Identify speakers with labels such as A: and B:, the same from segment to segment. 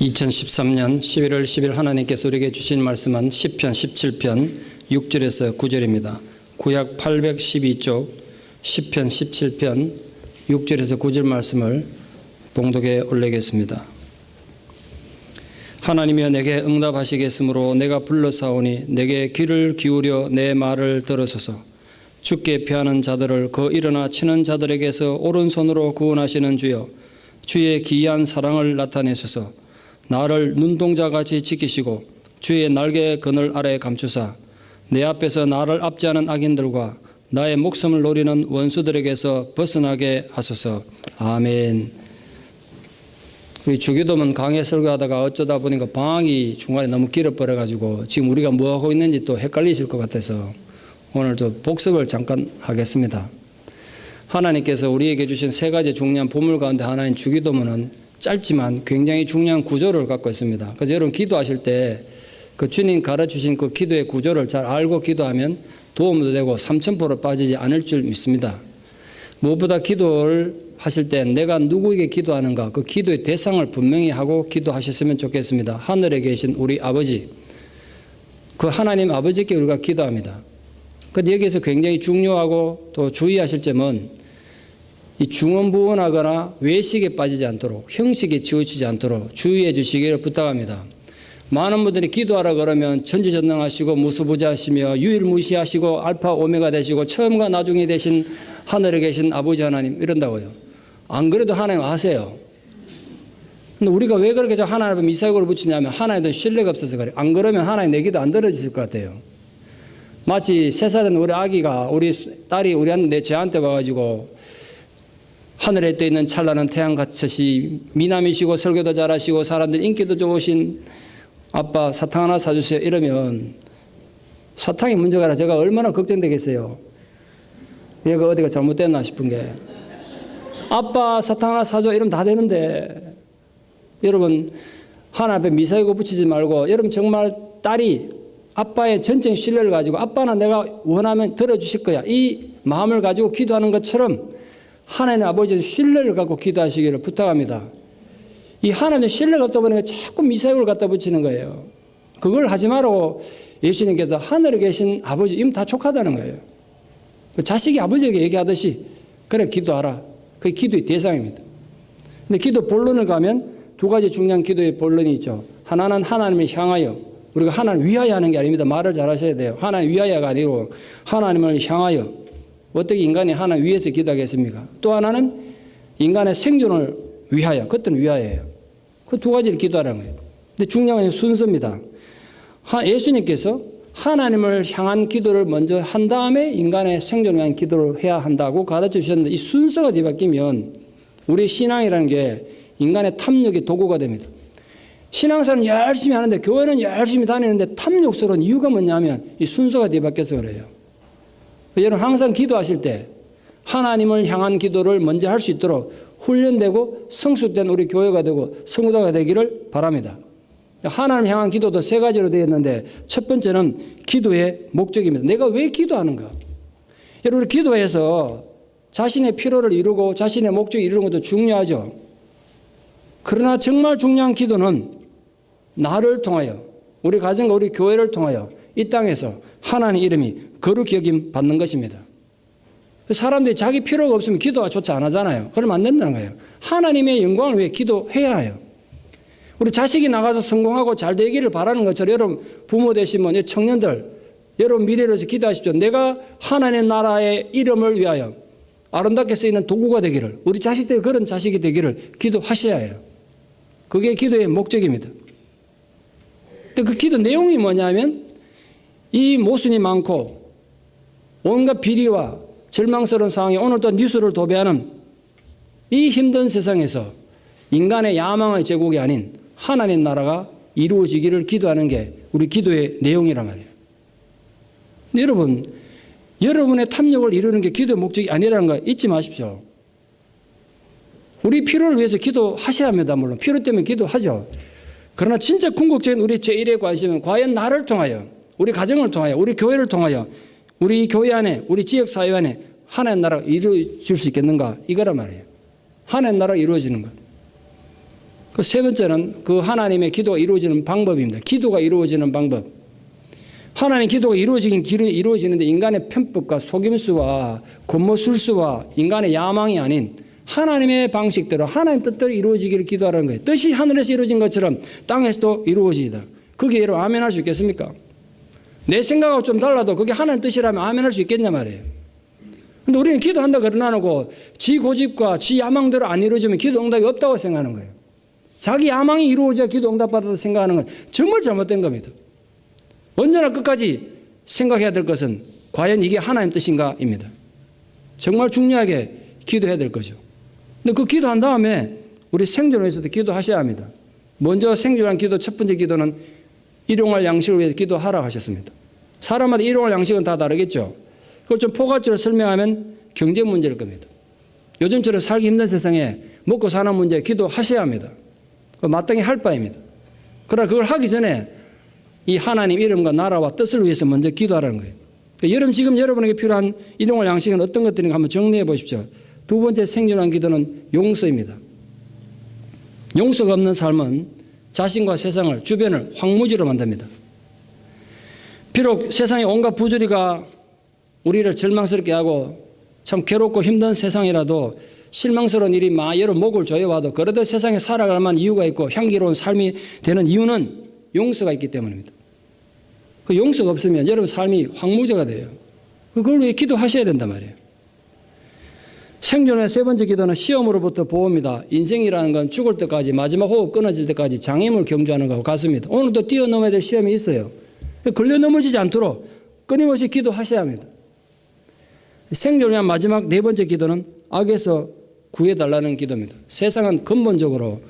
A: 2013년 11월 10일 하나님께서 우리에게 주신 말씀은 시편 17편 6절에서 9절입니다. 구약 812쪽 시편 17편 6절에서 9절 말씀을 봉독에 올리겠습니다. 하나님이여 내게 응답하시겠으므로 내가 불러사오니 내게 귀를 기울여 내 말을 들으소서. 주께 피하는 자들을 그 일어나 치는 자들에게서 오른손으로 구원하시는 주여, 주의 기이한 사랑을 나타내소서. 나를 눈동자같이 지키시고 주의 날개 그늘 아래 감추사 내 앞에서 나를 압제하는 악인들과 나의 목숨을 노리는 원수들에게서 벗어나게 하소서. 아멘. 우리 주기도문 강해 설교하다가 어쩌다 보니까 방학이 중간에 너무 길어버려가지고 지금 우리가 뭐하고 있는지 또 헷갈리실 것 같아서 오늘 좀 복습을 잠깐 하겠습니다. 하나님께서 우리에게 주신 세 가지 중요한 보물 가운데 하나인 주기도문은 짧지만 굉장히 중요한 구조를 갖고 있습니다. 그래서 여러분 기도하실 때 그 주님 가르치신 그 기도의 구조를 잘 알고 기도하면 도움도 되고 삼천포로 빠지지 않을 줄 믿습니다. 무엇보다 기도를 하실 때 내가 누구에게 기도하는가 그 기도의 대상을 분명히 하고 기도하셨으면 좋겠습니다. 하늘에 계신 우리 아버지, 그 하나님 아버지께 우리가 기도합니다. 그런데 여기에서 굉장히 중요하고 또 주의하실 점은 이 중언부언하거나 외식에 빠지지 않도록 형식에 치우치지 않도록 주의해 주시기를 부탁합니다. 많은 분들이 기도하라 그러면 전지전능하시고 무수부자하시며 유일무시하시고 알파 오메가 되시고 처음과 나중에 되신 하늘에 계신 아버지 하나님 이런다고요. 안 그래도 하나님 아세요. 근데 우리가 왜 그렇게 하나님 앞에 미사역을 붙이냐면 하나님에 대한 신뢰가 없어서 그래요. 안 그러면 하나님 내 기도 안 들어주실 것 같아요. 마치 3살인 우리 아기가 우리 딸이 저한테 와가지고 하늘에 떠 있는 찬란한 태양같이 미남이시고 설교도 잘하시고 사람들 인기도 좋으신 아빠 사탕 하나 사주세요 이러면 사탕이 문제가 아니라 제가 얼마나 걱정되겠어요. 얘가 어디가 잘못됐나 싶은 게 아빠 사탕 하나 사줘 이러면 다 되는데 여러분 하나님 앞에 미사이고 붙이지 말고 여러분 정말 딸이 아빠의 전적 신뢰를 가지고 아빠는 내가 원하면 들어주실 거야 이 마음을 가지고 기도하는 것처럼 하나님 아버지의 신뢰를 갖고 기도하시기를 부탁합니다. 이 하나님의 신뢰가 없다 보니까 자꾸 미사역을 갖다 붙이는 거예요. 그걸 하지 말고 예수님께서 하늘에 계신 아버지 이면 다 족하다는 거예요. 자식이 아버지에게 얘기하듯이 그래 기도하라. 그게 기도의 대상입니다. 근데 기도 본론을 가면 두 가지 중요한 기도의 본론이 있죠. 하나는 하나님을 향하여 우리가 하나님을 위하여 하는 게 아닙니다. 말을 잘 하셔야 돼요. 하나님 위하여가 아니고 하나님을 향하여 어떻게 인간이 하나님 위해서 기도하겠습니까? 또 하나는 인간의 생존을 위하여 그것은 위하여예요. 그 두 가지를 기도하라는 거예요. 근데 중요한 건 순서입니다. 예수님께서 하나님을 향한 기도를 먼저 한 다음에 인간의 생존을 위한 기도를 해야 한다고 가르쳐 주셨는데 이 순서가 뒤바뀌면 우리 신앙이라는 게 인간의 탐욕의 도구가 됩니다. 신앙생활은 열심히 하는데 교회는 열심히 다니는데 탐욕스러운 이유가 뭐냐면 이 순서가 뒤바뀌어서 그래요. 여러분 항상 기도하실 때 하나님을 향한 기도를 먼저 할 수 있도록 훈련되고 성숙된 우리 교회가 되고 성도가 되기를 바랍니다. 하나님을 향한 기도도 세 가지로 되어 있는데 첫 번째는 기도의 목적입니다. 내가 왜 기도하는가? 여러분 기도해서 자신의 필요를 이루고 자신의 목적을 이루는 것도 중요하죠. 그러나 정말 중요한 기도는 나를 통하여 우리 가정과 우리 교회를 통하여 이 땅에서 하나님의 이름이 거룩히 여김 받는 것입니다. 사람들이 자기 필요가 없으면 기도조차 안 하잖아요. 그러면 안 된다는 거예요. 하나님의 영광을 위해 기도해야 해요. 우리 자식이 나가서 성공하고 잘 되기를 바라는 것처럼 여러분 부모 되시면 청년들 여러분 미래를 위해서 기도하십시오. 내가 하나님의 나라의 이름을 위하여 아름답게 쓰이는 도구가 되기를 우리 자식들이 그런 자식이 되기를 기도하셔야 해요. 그게 기도의 목적입니다. 근데 그 기도 내용이 뭐냐면 이 모순이 많고 온갖 비리와 절망스러운 상황에 오늘도 뉴스를 도배하는 이 힘든 세상에서 인간의 야망의 제국이 아닌 하나님 나라가 이루어지기를 기도하는 게 우리 기도의 내용이란 말이에요. 여러분, 여러분의 탐욕을 이루는 게 기도의 목적이 아니라는 거 잊지 마십시오. 우리 필요를 위해서 기도하셔야 합니다. 물론 필요 때문에 기도하죠. 그러나 진짜 궁극적인 우리 제1의 관심은 과연 나를 통하여 우리 가정을 통하여 우리 교회를 통하여 우리 교회 안에 우리 지역사회 안에 하나님 나라가 이루어질 수 있겠는가 이거란 말이에요. 하나님 나라가 이루어지는 것. 그 세 번째는 그 하나님의 기도가 이루어지는 방법입니다. 기도가 이루어지는 방법. 하나님 기도가 이루어지는데 인간의 편법과 속임수와 권모술수와 인간의 야망이 아닌 하나님의 방식대로 하나님 뜻대로 이루어지기를 기도하라는 거예요. 뜻이 하늘에서 이루어진 것처럼 땅에서도 이루어지이다. 그게 여러분 아멘할 수 있겠습니까? 내 생각하고 좀 달라도 그게 하나님 뜻이라면 아멘할 수 있겠냐 말이에요. 근데 우리는 기도한다 그러나고 지 고집과 지 야망대로 안 이루어지면 기도 응답이 없다고 생각하는 거예요. 자기 야망이 이루어져야 기도 응답받아서 생각하는 건 정말 잘못된 겁니다. 언제나 끝까지 생각해야 될 것은 과연 이게 하나님 뜻인가입니다. 정말 중요하게 기도해야 될 거죠. 근데 그 기도한 다음에 우리 생존을 위해서도 기도하셔야 합니다. 먼저 생존한 기도 첫 번째 기도는 일용할 양식을 위해서 기도하라고 하셨습니다. 사람마다 일용할 양식은 다 다르겠죠. 그걸 좀 포괄적으로 설명하면 경제 문제일 겁니다. 요즘처럼 살기 힘든 세상에 먹고 사는 문제에 기도하셔야 합니다. 마땅히 할 바입니다. 그러나 그걸 하기 전에 이 하나님 이름과 나라와 뜻을 위해서 먼저 기도하라는 거예요. 여러분 지금 여러분에게 필요한 일용할 양식은 어떤 것들인가 한번 정리해 보십시오. 두 번째 생존한 기도는 용서입니다. 용서가 없는 삶은 자신과 세상을 주변을 황무지로 만듭니다. 비록 세상의 온갖 부조리가 우리를 절망스럽게 하고 참 괴롭고 힘든 세상이라도 실망스러운 일이 여러 목을 조여와도 그래도 세상에 살아갈 만한 이유가 있고 향기로운 삶이 되는 이유는 용서가 있기 때문입니다. 그 용서가 없으면 여러분 삶이 황무지가 돼요. 그걸 위해 기도하셔야 된단 말이에요. 생존의 세 번째 기도는 시험으로부터 보호입니다. 인생이라는 건 죽을 때까지 마지막 호흡 끊어질 때까지 장애물 경주하는 것과 같습니다. 오늘도 뛰어넘어야 될 시험이 있어요. 걸려 넘어지지 않도록 끊임없이 기도하셔야 합니다. 생존을 위한 마지막 네 번째 기도는 악에서 구해달라는 기도입니다. 세상은 근본적으로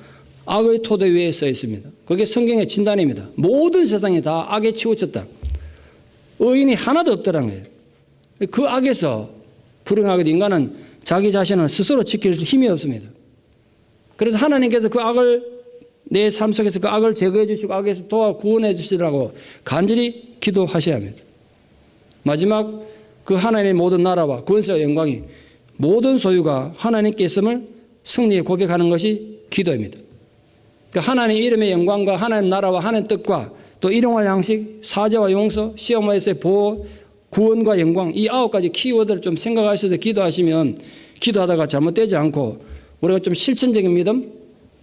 A: 악의 토대 위에 서 있습니다. 그게 성경의 진단입니다. 모든 세상이 다 악에 치우쳤다. 의인이 하나도 없다는 거예요. 그 악에서 불행하게도 인간은 자기 자신을 스스로 지킬 힘이 없습니다. 그래서 하나님께서 그 악을 내 삶 속에서 그 악을 제거해 주시고 악에서 도와 구원해 주시라고 간절히 기도하셔야 합니다. 마지막 그 하나님의 모든 나라와 권세와 영광이 모든 소유가 하나님께 있음을 승리에 고백하는 것이 기도입니다. 그러니까 하나님 이름의 영광과 하나님 나라와 하나님 뜻과 또 일용할 양식, 사죄와 용서, 시험에서의 보호, 구원과 영광 이 9가지 키워드를 좀 생각하셔서 기도하시면 기도하다가 잘못되지 않고 우리가 좀 실천적인 믿음,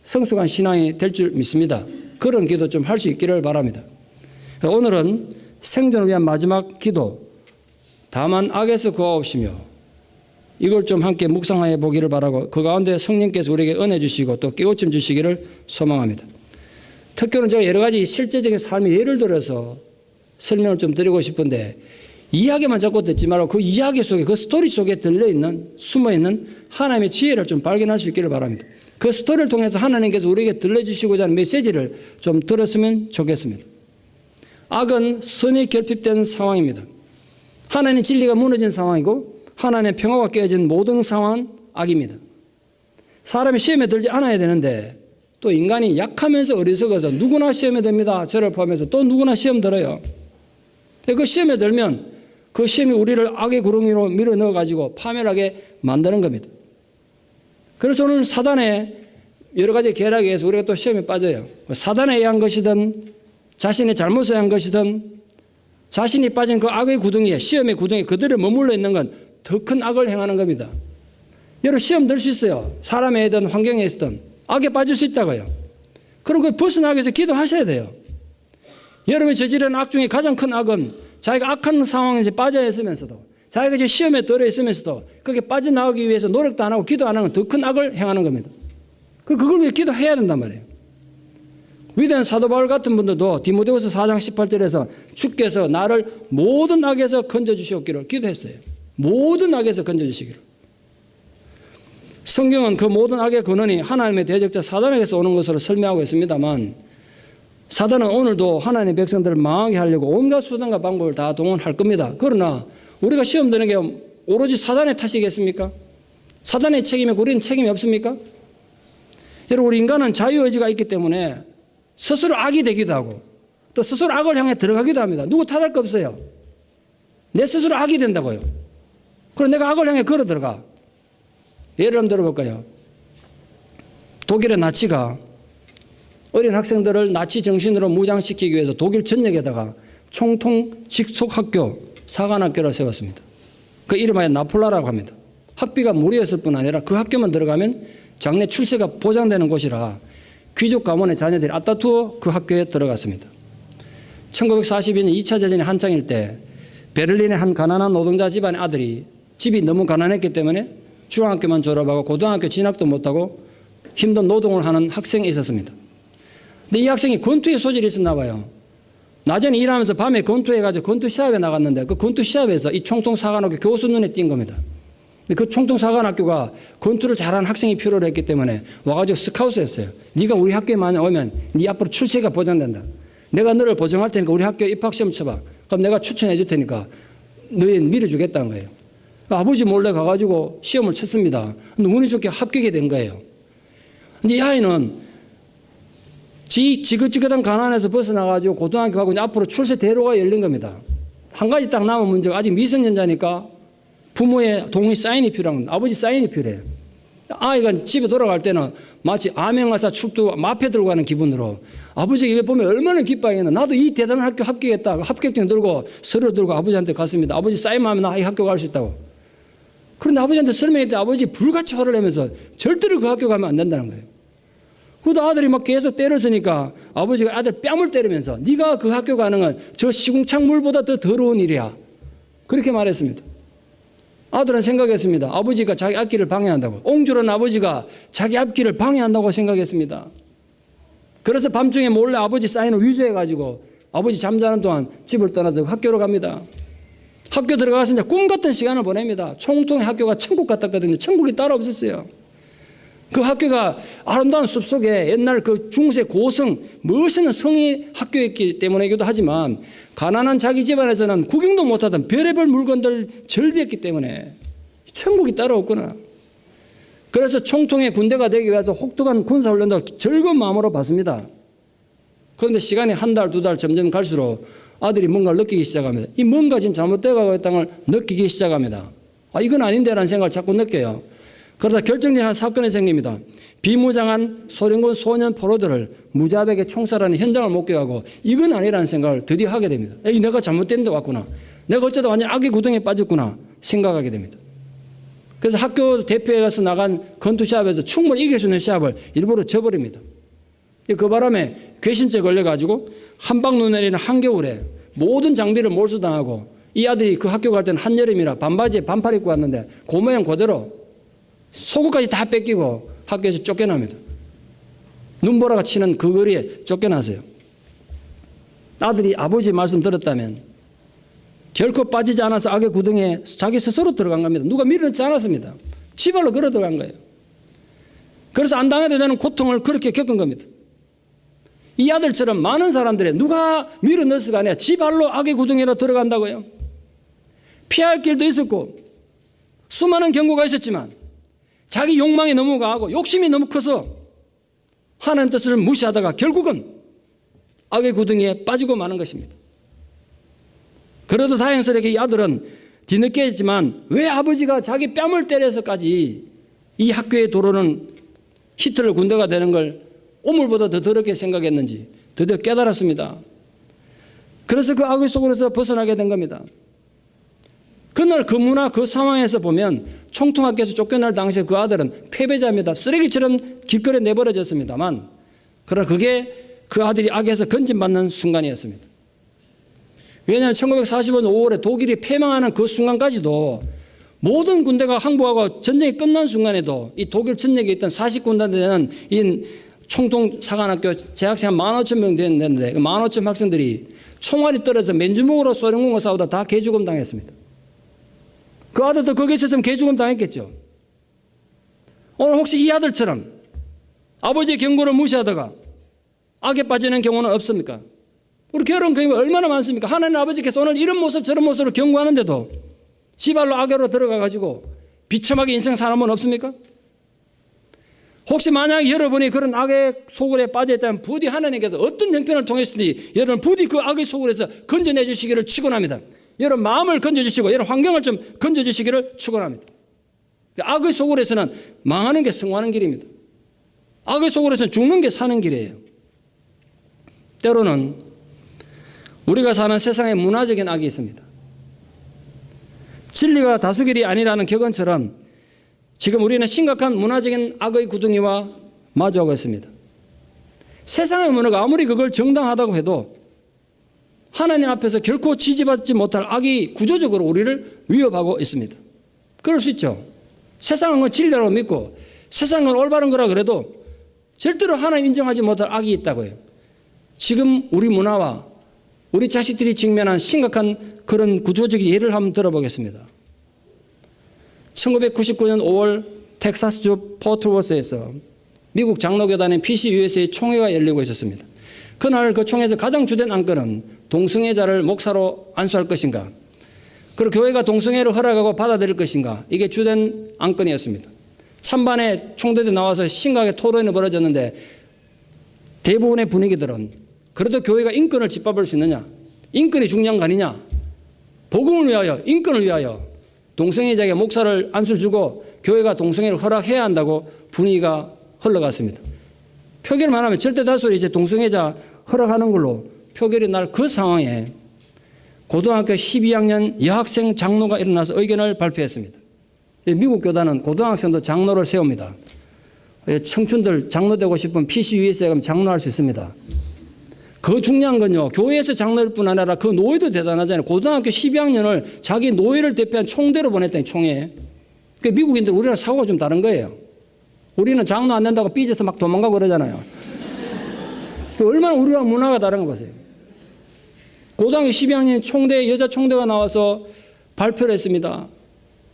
A: 성숙한 신앙이 될 줄 믿습니다. 그런 기도 좀 할 수 있기를 바랍니다. 오늘은 생존을 위한 마지막 기도 다만 악에서 구하옵시며 이걸 좀 함께 묵상해 보기를 바라고 그 가운데 성령께서 우리에게 은혜 주시고 또 깨우침 주시기를 소망합니다. 특별히 제가 여러 가지 실제적인 삶의 예를 들어서 설명을 좀 드리고 싶은데 이야기만 자꾸 듣지 말고 그 이야기 속에 그 스토리 속에 들려있는 숨어있는 하나님의 지혜를 좀 발견할 수 있기를 바랍니다. 그 스토리를 통해서 하나님께서 우리에게 들려주시고자 하는 메시지를 좀 들었으면 좋겠습니다. 악은 선이 결핍된 상황입니다. 하나님의 진리가 무너진 상황이고 하나님의 평화가 깨어진 모든 상황은 악입니다. 사람이 시험에 들지 않아야 되는데 또 인간이 약하면서 어리석어서 누구나 시험에 듭니다. 저를 포함해서 또 누구나 시험 들어요. 그 시험에 들면 그 시험이 우리를 악의 구렁이로 밀어 넣어가지고 파멸하게 만드는 겁니다. 그래서 오늘 사단의 여러 가지 계략에 의해서 우리가 또 시험에 빠져요. 사단에 의한 것이든 자신의 잘못에 의한 것이든 자신이 빠진 그 악의 구덩이에 시험의 구덩이에 그대로 머물러 있는 건 더 큰 악을 행하는 겁니다. 여러분 시험 들 수 있어요. 사람에 있든 환경에 있든 악에 빠질 수 있다고요. 그럼 그 벗어나기 위해서 기도하셔야 돼요. 여러분이 저지른 악 중에 가장 큰 악은 자기가 악한 상황에서 빠져 있으면서도 자기가 이제 시험에 들어 있으면서도 거기에 빠져나오기 위해서 노력도 안 하고 기도 안 하는 더 큰 악을 행하는 겁니다. 그걸 위해 기도해야 된단 말이에요. 위대한 사도 바울 같은 분들도 디모데후서 4장 18절에서 주께서 나를 모든 악에서 건져주시옵기를 기도했어요. 모든 악에서 건져주시기를. 성경은 그 모든 악의 근원이 하나님의 대적자 사단에게서 오는 것으로 설명하고 있습니다만 사단은 오늘도 하나님의 백성들을 망하게 하려고 온갖 수단과 방법을 다 동원할 겁니다. 그러나 우리가 시험 드는 게 오로지 사단의 탓이겠습니까? 사단의 책임에 우리는 책임이 없습니까? 여러분 우리 인간은 자유의지가 있기 때문에 스스로 악이 되기도 하고 또 스스로 악을 향해 들어가기도 합니다. 누구 탓할 거 없어요. 내 스스로 악이 된다고요. 그럼 내가 악을 향해 걸어 들어가. 예를 한번 들어볼까요? 독일의 나치가 어린 학생들을 나치 정신으로 무장시키기 위해서 독일 전역에다가 총통 직속학교, 사관학교를 세웠습니다. 그 이름하여 나폴라라고 합니다. 학비가 무료였을 뿐 아니라 그 학교만 들어가면 장래 출세가 보장되는 곳이라 귀족 가문의 자녀들이 아따투어 그 학교에 들어갔습니다. 1942년 2차 대전이 한창일 때 베를린의 한 가난한 노동자 집안의 아들이 집이 너무 가난했기 때문에 중학교만 졸업하고 고등학교 진학도 못하고 힘든 노동을 하는 학생이 있었습니다. 근데 이 학생이 권투에 소질이 있었나 봐요. 낮에는 일하면서 밤에 권투해가지고 권투 시합에 나갔는데 그 권투 시합에서 이 총통사관학교 교수 눈에 띈 겁니다. 그 총통사관학교가 권투를 잘하는 학생이 필요로 했기 때문에 와가지고 스카우트 했어요. 네가 우리 학교에 많이 오면 네 앞으로 출세가 보장된다. 내가 너를 보정할 테니까 우리 학교에 입학시험 쳐봐. 그럼 내가 추천해 줄 테니까 너희 밀어주겠다는 거예요. 아버지 몰래 가가지고 시험을 쳤습니다. 근데 운이 좋게 합격이 된 거예요. 근데 이 아이는 지긋지긋한 가난에서 벗어나가지고 고등학교 가고 이제 앞으로 출세 대로가 열린 겁니다. 한 가지 딱 남은 문제가 아직 미성년자니까 부모의 동의 사인이 필요한 겁니다. 아버지 사인이 필요해요. 아이가 집에 돌아갈 때는 마치 암행어사 출두 마패 들고 가는 기분으로 아버지가 이거 보면 얼마나 기뻐하겠나. 나도 이 대단한 학교 합격했다. 합격증 들고 서류 들고 아버지한테 갔습니다. 아버지 사인만 하면 나 이 학교 갈 수 있다고. 그런데 아버지한테 설명할 때 아버지 불같이 화를 내면서 절대로 그 학교 가면 안 된다는 거예요. 그래도 아들이 막 계속 때렸으니까 아버지가 아들 뺨을 때리면서 네가 그 학교 가는 건 저 시궁창 물보다 더 더러운 일이야. 그렇게 말했습니다. 아들은 생각했습니다. 아버지가 자기 앞길을 방해한다고. 옹졸한 아버지가 자기 앞길을 방해한다고 생각했습니다. 그래서 밤중에 몰래 아버지 사인을 위조해가지고 아버지 잠자는 동안 집을 떠나서 학교로 갑니다. 학교 들어가서 이제 꿈 같은 시간을 보냅니다. 총통의 학교가 천국 같았거든요. 천국이 따로 없었어요. 그 학교가 아름다운 숲속에 옛날 그 중세 고성 멋있는 성의 학교였기 때문이기도 하지만 가난한 자기 집안에서는 구경도 못하던 별의별 물건들 절비했기 때문에 천국이 따로 없구나. 그래서 총통의 군대가 되기 위해서 혹독한 군사훈련도 즐거운 마음으로 받습니다. 그런데 시간이 한 달, 두 달 점점 갈수록 아들이 뭔가를 느끼기 시작합니다. 이 뭔가 지금 잘못되어가고 있다는 걸 느끼기 시작합니다. 이건 아닌데라는 생각을 자꾸 느껴요. 그러다 결정적인 한 사건이 생깁니다. 비무장한 소련군 소년 포로들을 무자백에 총살하는 현장을 목격하고 이건 아니라는 생각을 드디어 하게 됩니다. 내가 잘못된 데 왔구나. 내가 어쩌다 완전 악의 구덩이에 빠졌구나 생각하게 됩니다. 그래서 학교 대표에서 나간 권투 시합에서 충분히 이길 수 있는 시합을 일부러 져버립니다. 그 바람에 괘씸죄 걸려가지고 한방 눈 내리는 한겨울에 모든 장비를 몰수당하고 이 아들이 그 학교 갈 때는 한여름이라 반바지에 반팔 입고 왔는데 그 모양 그대로 속옷까지 다 뺏기고 학교에서 쫓겨납니다. 눈보라가 치는 그 거리에 쫓겨나세요. 아들이 아버지 말씀 들었다면 결코 빠지지 않아서 악의 구덩이에 자기 스스로 들어간 겁니다. 누가 밀어넣지 않았습니다. 지발로 걸어 들어간 거예요. 그래서 안 당해도 되는 고통을 그렇게 겪은 겁니다. 이 아들처럼 많은 사람들이 누가 밀어넣어서가 아니라 지발로 악의 구덩이로 들어간다고요. 피할 길도 있었고 수많은 경고가 있었지만 자기 욕망이 너무 강하고 욕심이 너무 커서 하나님 뜻을 무시하다가 결국은 악의 구덩이에 빠지고 마는 것입니다. 그래도 다행스럽게 이 아들은 뒤늦게 했지만 왜 아버지가 자기 뺨을 때려서까지 이 학교의 도로는 히틀러 군대가 되는 걸 오물보다 더 더럽게 생각했는지 드디어 깨달았습니다. 그래서 그 악의 속으로서 벗어나게 된 겁니다. 그날 그 문화 그 상황에서 보면 총통학교에서 쫓겨날 당시에 그 아들은 패배자입니다. 쓰레기처럼 길거리에 내버려졌습니다만 그러나 그게 그 아들이 악에서 건진받는 순간이었습니다. 왜냐하면 1945년 5월에 독일이 패망하는 그 순간까지도 모든 군대가 항복하고 전쟁이 끝난 순간에도 이 독일 전역에 있던 40군단에 되는 이 총통사관학교 재학생 한 15,000명 됐는데 그 15,000 학생들이 총알이 떨어져 맨주먹으로 소련군과 싸우다 다 개죽음 당했습니다. 그 아들도 거기에 있었으면 개죽음 당했겠죠. 오늘 혹시 이 아들처럼 아버지의 경고를 무시하다가 악에 빠지는 경우는 없습니까? 우리 결혼 경우가 얼마나 많습니까? 하나님 아버지께서 오늘 이런 모습 저런 모습으로 경고하는데도 지발로 악으로 들어가가지고 비참하게 인생 사는 분 없습니까? 혹시 만약 여러분이 그런 악의 소굴에 빠져있다면 부디 하나님께서 어떤 형편을 통해서든지 여러분 부디 그 악의 소굴에서 건져내 주시기를 축원합니다. 여러분 마음을 건져주시고 여러분 환경을 좀 건져주시기를 축원합니다. 악의 소굴에서는 망하는 게 성공하는 길입니다. 악의 소굴에서는 죽는 게 사는 길이에요. 때로는 우리가 사는 세상에 문화적인 악이 있습니다. 진리가 다수결이 아니라는 격언처럼 지금 우리는 심각한 문화적인 악의 구덩이와 마주하고 있습니다. 세상의 문화가 아무리 그걸 정당하다고 해도 하나님 앞에서 결코 지지받지 못할 악이 구조적으로 우리를 위협하고 있습니다. 그럴 수 있죠. 세상은 진리라고 믿고 세상은 올바른 거라 그래도 절대로 하나님 인정하지 못할 악이 있다고요. 지금 우리 문화와 우리 자식들이 직면한 심각한 그런 구조적인 예를 한번 들어보겠습니다. 1999년 5월 텍사스주 포트워스에서 미국 장로교단의 PCUSA 총회가 열리고 있었습니다. 그날 그 총회에서 가장 주된 안건은 동성애자를 목사로 안수할 것인가, 그리고 교회가 동성애를 허락하고 받아들일 것인가, 이게 주된 안건이었습니다. 찬반의 총대들이 나와서 심각하게 토론이 벌어졌는데 대부분의 분위기들은 그래도 교회가 인권을 짓밟을 수 있느냐, 인권이 중요한 거 아니냐, 복음을 위하여, 인권을 위하여 동성애자에게 목사를 안수를 주고 교회가 동성애를 허락해야 한다고 분위기가 흘러갔습니다. 표결만 하면 절대 다수로 이제 동성애자 허락하는 걸로 표결이 날 그 상황에 고등학교 12학년 여학생 장로가 일어나서 의견을 발표했습니다. 미국 교단은 고등학생도 장로를 세웁니다. 청춘들 장로 되고 싶으면 PCUS에 가면 장로할 수 있습니다. 그 중요한 건요, 교회에서 장로일 뿐 아니라 그 노예도 대단하잖아요. 고등학교 12학년을 자기 노예를 대표한 총대로 보냈다니, 총회. 그러니까 미국인들 우리랑 사고가 좀 다른 거예요. 우리는 장로 안 된다고 삐져서 막 도망가고 그러잖아요. 얼마나 우리랑 문화가 다른 거 보세요. 고등학교 12학년 총대, 여자 총대가 나와서 발표를 했습니다.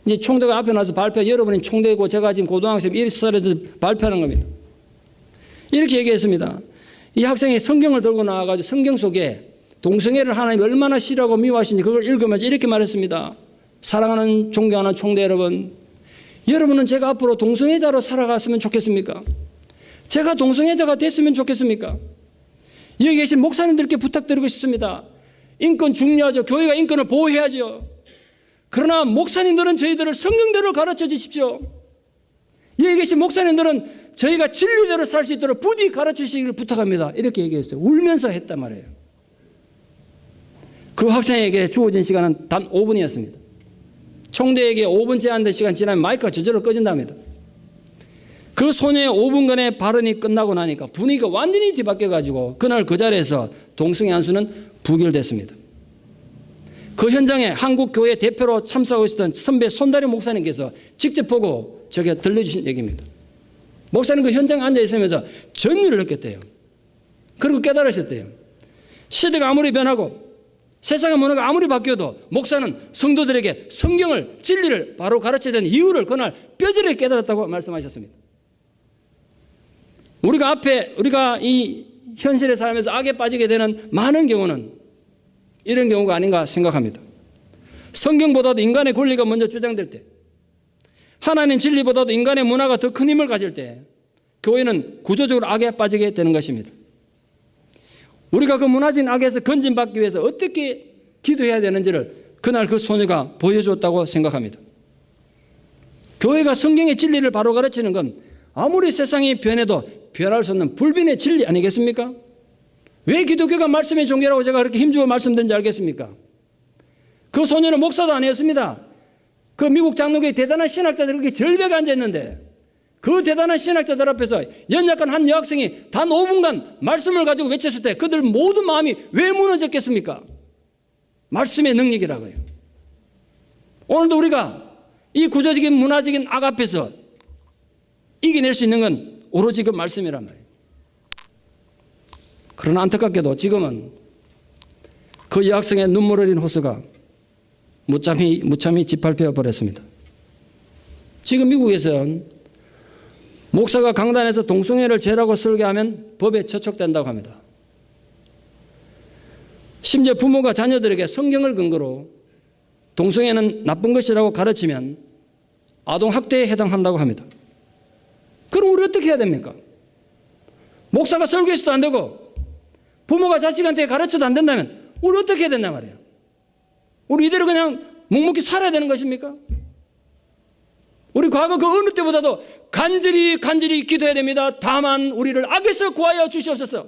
A: 이제 총대가 앞에 나와서 여러분이 총대고 제가 지금 고등학생 1살에서 발표하는 겁니다. 이렇게 얘기했습니다. 이 학생이 성경을 들고 나와가지고 성경 속에 동성애를 하나님이 얼마나 싫어하고 미워하시는지 그걸 읽으면서 이렇게 말했습니다. 사랑하는 존경하는 총대 여러분, 여러분은 제가 앞으로 동성애자로 살아갔으면 좋겠습니까? 제가 동성애자가 됐으면 좋겠습니까? 여기 계신 목사님들께 부탁드리고 싶습니다. 인권 중요하죠. 교회가 인권을 보호해야죠. 그러나 목사님들은 저희들을 성경대로 가르쳐 주십시오. 여기 계신 목사님들은 저희가 진리대로 살 수 있도록 부디 가르쳐 주시기를 부탁합니다. 이렇게 얘기했어요. 울면서 했단 말이에요. 그 학생에게 주어진 시간은 단 5분이었습니다. 총대에게 5분 제한된 시간 지나면 마이크가 저절로 꺼진답니다. 그 소녀의 5분간의 발언이 끝나고 나니까 분위기가 완전히 뒤바뀌어가지고 그날 그 자리에서 동성애 안수는 부결됐습니다. 그 현장에 한국교회 대표로 참석하고 있었던 선배 손다리 목사님께서 직접 보고 저게 들려주신 얘기입니다. 목사님 그 현장에 앉아 있으면서 전율을 느꼈대요. 그리고 깨달으셨대요. 시대가 아무리 변하고 세상의 문화가 아무리 바뀌어도 목사는 성도들에게 성경을, 진리를 바로 가르쳐야 되는 이유를 그날 뼈저리게 깨달았다고 말씀하셨습니다. 우리가 이 현실에 살면서 악에 빠지게 되는 많은 경우는 이런 경우가 아닌가 생각합니다. 성경보다도 인간의 권리가 먼저 주장될 때, 하나님 진리보다도 인간의 문화가 더 큰 힘을 가질 때 교회는 구조적으로 악에 빠지게 되는 것입니다. 우리가 그 문화적인 악에서 건진받기 위해서 어떻게 기도해야 되는지를 그날 그 소녀가 보여주었다고 생각합니다. 교회가 성경의 진리를 바로 가르치는 건 아무리 세상이 변해도 변할 수 없는 불변의 진리 아니겠습니까? 왜 기독교가 말씀의 종교라고 제가 그렇게 힘주고 말씀드린지 알겠습니까? 그 소녀는 목사도 아니었습니다. 그 미국 장로교의 대단한 신학자들이 그렇게 절벽에 앉아있는데 그 대단한 신학자들 앞에서 연약한 한 여학생이 단 5분간 말씀을 가지고 외쳤을 때 그들 모든 마음이 왜 무너졌겠습니까? 말씀의 능력이라고요. 오늘도 우리가 이 구조적인 문화적인 악 앞에서 이겨낼 수 있는 건 오로지 그 말씀이란 말이에요. 그러나 안타깝게도 지금은 그 여학생의 눈물 흘린 호수가 무참히 짓밟혀 버렸습니다. 지금 미국에서는 목사가 강단에서 동성애를 죄라고 설교하면 법에 저촉된다고 합니다. 심지어 부모가 자녀들에게 성경을 근거로 동성애는 나쁜 것이라고 가르치면 아동학대에 해당한다고 합니다. 그럼 우리 어떻게 해야 됩니까? 목사가 설교해서도 안 되고 부모가 자식한테 가르쳐도 안 된다면 우리 어떻게 해야 된단 말이에요? 우리 이대로 그냥 묵묵히 살아야 되는 것입니까? 우리 과거 그 어느 때보다도 간절히 기도해야 됩니다. 다만 우리를 악에서 구하여 주시옵소서.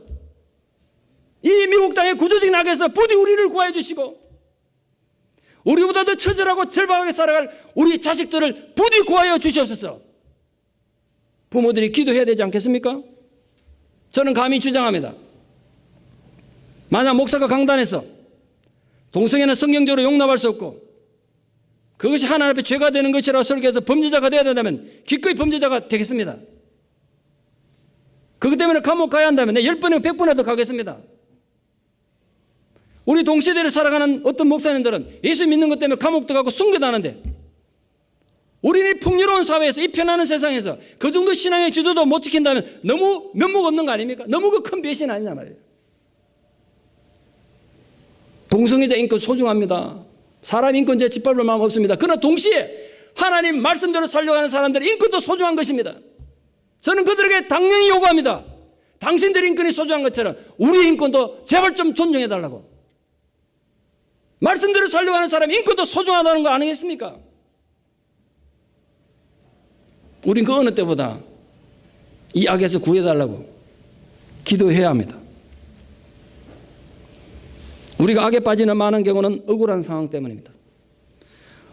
A: 이 세상의 구조적인 악에서 부디 우리를 구하여 주시고 우리보다 더 처절하고 절박하게 살아갈 우리 자식들을 부디 구하여 주시옵소서. 부모들이 기도해야 되지 않겠습니까? 저는 감히 주장합니다. 만약 목사가 강단에서 동성애는 성경적으로 용납할 수 없고 그것이 하나님 앞에 죄가 되는 것이라고 설교해서 범죄자가 되어야 된다면 기꺼이 범죄자가 되겠습니다. 그것 때문에 감옥 가야 한다면 10번이나 100번이라도 가겠습니다. 우리 동시대를 살아가는 어떤 목사님들은 예수 믿는 것 때문에 감옥도 가고 순교도 하는데 우리는 풍요로운 사회에서 이 편안한 세상에서 그 정도 신앙의 지도도 못 지킨다면 너무 면목 없는 거 아닙니까? 너무 그 큰 배신 아니냐 말이에요. 동성애자 인권 소중합니다. 사람 인권제 짓밟을 마음 없습니다. 그러나 동시에 하나님 말씀대로 살려가는 사람들의 인권도 소중한 것입니다. 저는 그들에게 당연히 요구합니다. 당신들의 인권이 소중한 것처럼 우리의 인권도 제발 좀 존중해달라고. 말씀대로 살려가는 사람의 인권도 소중하다는 거 아니겠습니까? 우린 그 어느 때보다 이 악에서 구해달라고 기도해야 합니다. 우리가 악에 빠지는 많은 경우는 억울한 상황 때문입니다.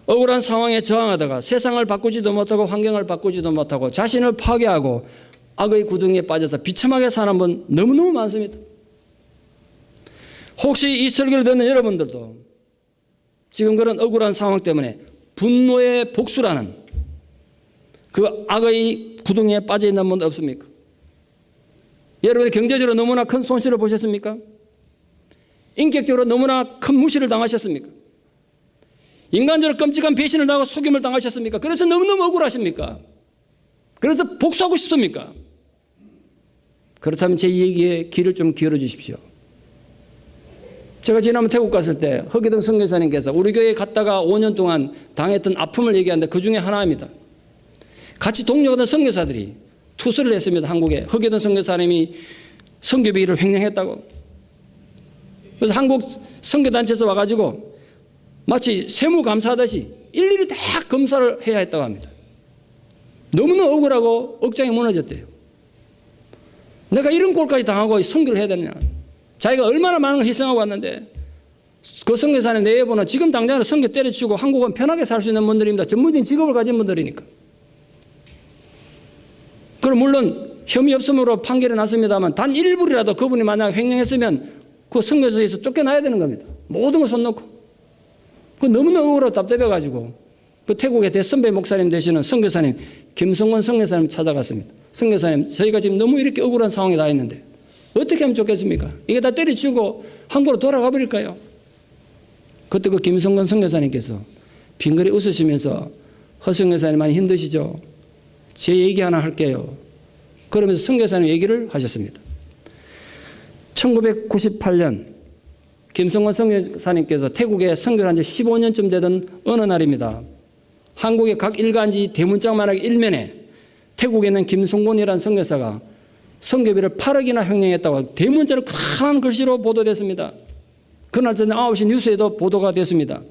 A: 억울한 상황에 저항하다가 세상을 바꾸지도 못하고 환경을 바꾸지도 못하고 자신을 파괴하고 악의 구덩이에 빠져서 비참하게 사는 분 너무너무 많습니다. 혹시 이 설교를 듣는 여러분들도 지금 그런 억울한 상황 때문에 분노의 복수라는 그 악의 구덩이에 빠져 있는 분 없습니까? 여러분이 경제적으로 너무나 큰 손실을 보셨습니까? 인격적으로 너무나 큰 무시를 당하셨습니까? 인간적으로 끔찍한 배신을 당하고 속임을 당하셨습니까? 그래서 너무너무 억울하십니까? 그래서 복수하고 싶습니까? 그렇다면 제 얘기에 귀를 좀 기울여 주십시오. 제가 지난번 태국 갔을 때 허기동 선교사님께서 우리 교회에 갔다가 5년 동안 당했던 아픔을 얘기하는데 그 중에 하나입니다. 같이 동료하던 선교사들이 투서를 했습니다. 한국에. 허기동 선교사님이 선교비를 횡령했다고. 그래서 한국 선교단체에서 와가지고 마치 세무감사하듯이 일일이 다 검사를 해야 했다고 합니다. 너무나 억울하고 억장이 무너졌대요. 내가 이런 꼴까지 당하고 선교를 해야 되느냐. 자기가 얼마나 많은 걸 희생하고 왔는데 그 선교사님 내외부는 지금 당장으로 선교 때려치우고 한국은 편하게 살 수 있는 분들입니다. 전문적인 직업을 가진 분들이니까. 그럼 물론 혐의 없음으로 판결이 났습니다만 단 일부라도 그분이 만약 횡령했으면 그 선교소에서 쫓겨나야 되는 겁니다. 모든 걸 손 놓고. 그 너무너무 억울하고 답답해가지고 그 태국의 대선배 목사님 되시는 선교사님 김성원 선교사님 찾아갔습니다. 선교사님 저희가 지금 너무 이렇게 억울한 상황에 다 있는데 어떻게 하면 좋겠습니까? 이게 다 때려치우고 한국으로 돌아가 버릴까요? 그때 그 김성건 선교사님께서 빙그레 웃으시면서 허 선교사님 많이 힘드시죠? 제 얘기 하나 할게요. 그러면서 선교사님 얘기를 하셨습니다. 1998년 김성원 선교사님께서 태국에 선교를 한 지 15년쯤 되던 어느 날입니다. 한국의 각 일간지 대문짝만하게 일면에 태국에 있는 김성곤이라는 선교사가 선교비를 8억이나 횡령했다고 대문자로 큰 글씨로 보도됐습니다. 그날 저녁 9시 뉴스에도 보도가 됐습니다.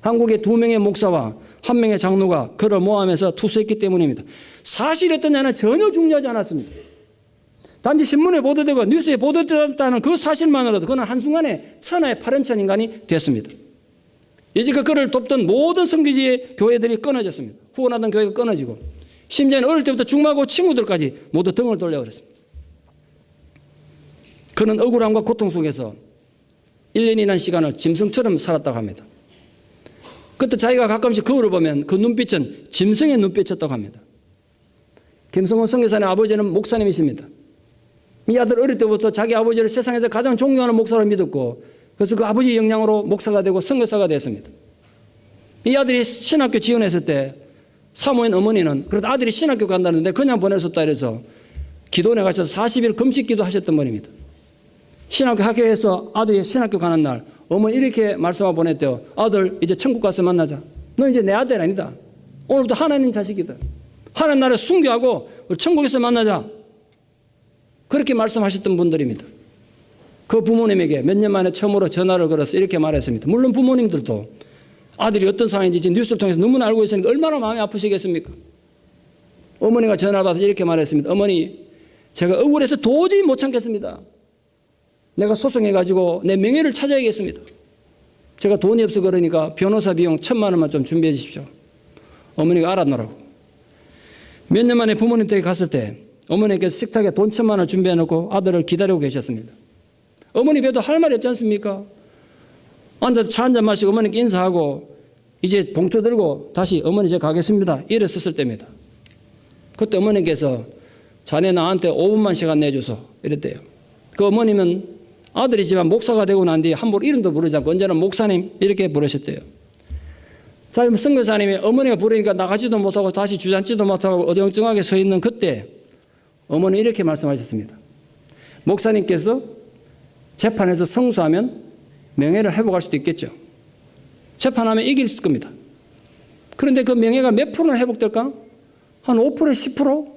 A: 한국의 2명의 목사와 1명의 장로가 그를 모함해서 투수했기 때문입니다. 사실이 어떠냐는 전혀 중요하지 않았습니다. 단지 신문에 보도되고 뉴스에 보도됐다는 그 사실만으로도 그는 한순간에 천하의 파렴치한 인간이 됐습니다. 이제껏 그를 돕던 모든 선교지의 교회들이 끊어졌습니다. 후원하던 교회가 끊어지고 심지어는 어릴 때부터 중마고 친구들까지 모두 등을 돌려버렸습니다. 그는 억울함과 고통 속에서 1년이라는 시간을 짐승처럼 살았다고 합니다. 그때 자기가 가끔씩 거울을 보면 그 눈빛은 짐승의 눈빛이었다고 합니다. 김성원 선교사님 아버지는 목사님이십니다. 이 아들 어릴 때부터 자기 아버지를 세상에서 가장 존경하는 목사로 믿었고 그래서 그 아버지 영향으로 목사가 되고 선교사가 됐습니다. 이 아들이 신학교 지원했을 때 사모인 어머니는 그래도 아들이 신학교 간다는데 그냥 보내줬다 이래서 기도원에 가셔서 40일 금식기도 하셨던 분입니다. 신학교 학교에서 아들이 신학교 가는 날 어머니 이렇게 말씀하고 보냈대요. 아들 이제 천국 가서 만나자. 너 이제 내 아들 아니다. 오늘부터 하나님 자식이다. 하나님 나라에 순교하고 천국에서 만나자. 그렇게 말씀하셨던 분들입니다. 그 부모님에게 몇 년 만에 처음으로 전화를 걸어서 이렇게 말했습니다. 물론 부모님들도 아들이 어떤 상황인지 뉴스를 통해서 너무나 알고 있으니까 얼마나 마음이 아프시겠습니까? 어머니가 전화를 받아서 이렇게 말했습니다. 어머니 제가 억울해서 도저히 못 참겠습니다. 내가 소송해가지고 내 명예를 찾아야겠습니다. 제가 돈이 없어 그러니까 변호사 비용 1,000만 원만 좀 준비해 주십시오. 어머니가 알아놓으라고. 몇 년 만에 부모님 댁에 갔을 때 어머니께서 식탁에 돈 1,000만 원을 준비해 놓고 아들을 기다리고 계셨습니다. 어머니 배도 할 말이 없지 않습니까? 앉아서 차 한잔 마시고 어머니께 인사하고 이제 봉투 들고 다시 어머니 제가 가겠습니다. 이랬었을 때입니다. 그때 어머니께서 자네 나한테 5분만 시간 내줘서 이랬대요. 그 어머님은 아들이지만 목사가 되고 난 뒤에 함부로 이름도 부르지 않고 언제나 목사님 이렇게 부르셨대요. 자, 선교사님이 어머니가 부르니까 나가지도 못하고 다시 주저앉지도 못하고 어정쩡하게 서 있는 그때 어머니 이렇게 말씀하셨습니다. 목사님께서 재판에서 승소하면 명예를 회복할 수도 있겠죠. 재판하면 이길 겁니다. 그런데 그 명예가 몇 프로나 회복될까? 한 5%, 10%?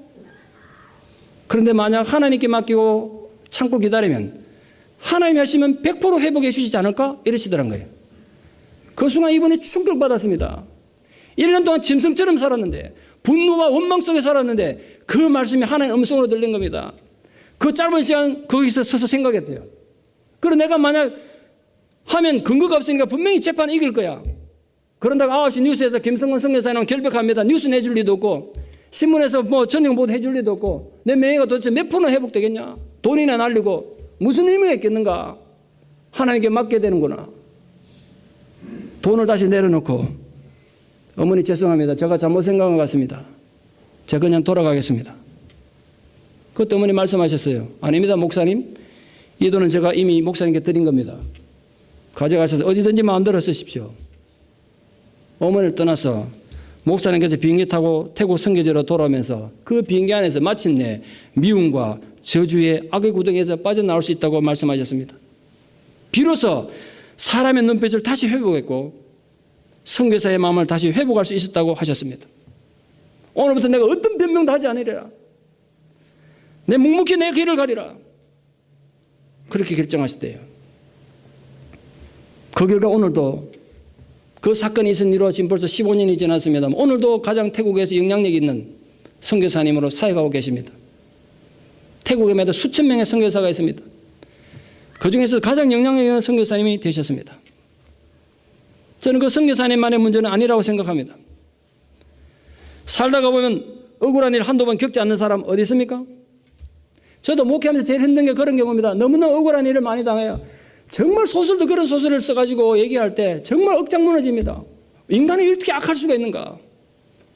A: 그런데 만약 하나님께 맡기고 참고 기다리면 하나님이 하시면 100% 회복해 주시지 않을까? 이러시더란 거예요. 그 순간 이분이 충격받았습니다. 1년 동안 짐승처럼 살았는데 분노와 원망 속에 살았는데 그 말씀이 하나님의 음성으로 들린 겁니다. 그 짧은 시간 거기서 서서 생각했대요. 그리고 내가 만약 하면 근거가 없으니까 분명히 재판을 이길 거야. 그런다고 9시 뉴스에서 김성근 선교사님 결백합니다. 뉴스 내줄 리도 없고 신문에서 뭐 전형 보도 해줄 리도 없고 내 명예가 도대체 몇 프로나 회복되겠냐? 돈이나 날리고 무슨 의미가 있겠는가? 하나님께 맡게 되는구나. 돈을 다시 내려놓고 어머니 죄송합니다. 제가 잘못 생각한 것 같습니다. 제가 그냥 돌아가겠습니다. 그때 어머니 말씀하셨어요. 아닙니다 목사님. 이 돈은 제가 이미 목사님께 드린 겁니다. 가져가셔서 어디든지 마음대로 쓰십시오. 어머니를 떠나서 목사님께서 비행기 타고 태국 선교지로 돌아오면서 그 비행기 안에서 마침내 미움과 저주의 악의 구덩이에서 빠져나올 수 있다고 말씀하셨습니다. 비로소 사람의 눈빛을 다시 회복했고 선교사의 마음을 다시 회복할 수 있었다고 하셨습니다. 오늘부터 내가 어떤 변명도 하지 않으리라. 내 묵묵히 내 길을 가리라. 그렇게 결정하셨대요. 그 결과 오늘도 그 사건이 있은 이후로 지금 벌써 15년이 지났습니다. 오늘도 가장 태국에서 영향력 있는 선교사님으로 사역하고 계십니다. 태국에 매달 수천 명의 선교사가 있습니다. 그중에서 가장 영향력 있는 선교사님이 되셨습니다. 저는 그 선교사님만의 문제는 아니라고 생각합니다. 살다가 보면 억울한 일 한두 번 겪지 않는 사람 어디 있습니까? 저도 목회하면서 제일 힘든 게 그런 경우입니다. 너무나 억울한 일을 많이 당해요. 정말 소설도 그런 소설을 써가지고 얘기할 때 정말 억장 무너집니다. 인간이 이렇게 악할 수가 있는가?